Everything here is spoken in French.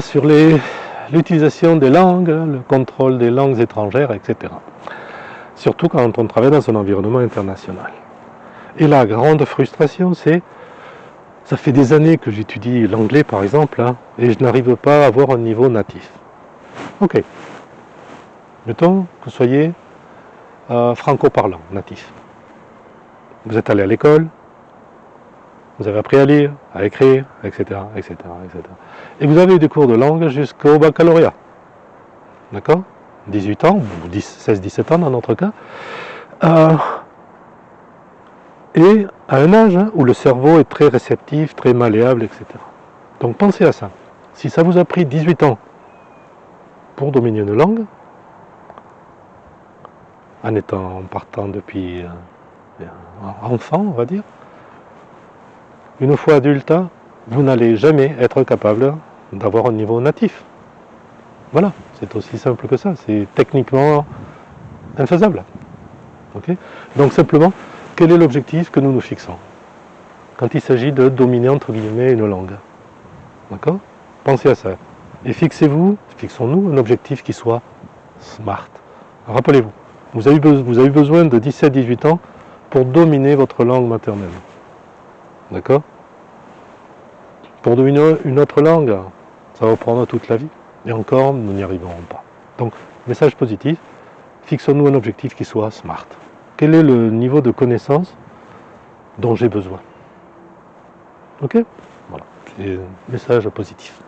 Sur l'utilisation des langues, le contrôle des langues étrangères, etc. Surtout quand on travaille dans un environnement international. Et la grande frustration, c'est, ça fait des années que j'étudie l'anglais par exemple, et je n'arrive pas à avoir un niveau natif. Ok. Mettons que vous soyez franco-parlant, natif. Vous êtes allé à l'école, vous avez appris à lire, à écrire, etc., etc., etc. Et vous avez eu des cours de langue jusqu'au baccalauréat. D'accord 18 ans, ou 16-17 ans dans notre cas. Et à un âge où le cerveau est très réceptif, très malléable, etc. Donc pensez à ça. Si ça vous a pris 18 ans pour dominer une langue, en partant depuis enfant, on va dire, une fois adulte, vous n'allez jamais être capable d'avoir un niveau natif. Voilà, c'est aussi simple que ça, c'est techniquement infaisable. Okay. Donc simplement, quel est l'objectif que nous nous fixons quand il s'agit de dominer entre guillemets une langue? D'accord? Pensez à ça. Et fixons-nous un objectif qui soit smart. Rappelez-vous, vous avez besoin de 17-18 ans pour dominer votre langue maternelle. D'accord? Pour dominer une autre langue, ça va prendre toute la vie. Et encore, nous n'y arriverons pas. Donc, message positif, fixons-nous un objectif qui soit smart. Quel est le niveau de connaissance dont j'ai besoin? Ok? Voilà, c'est un message positif.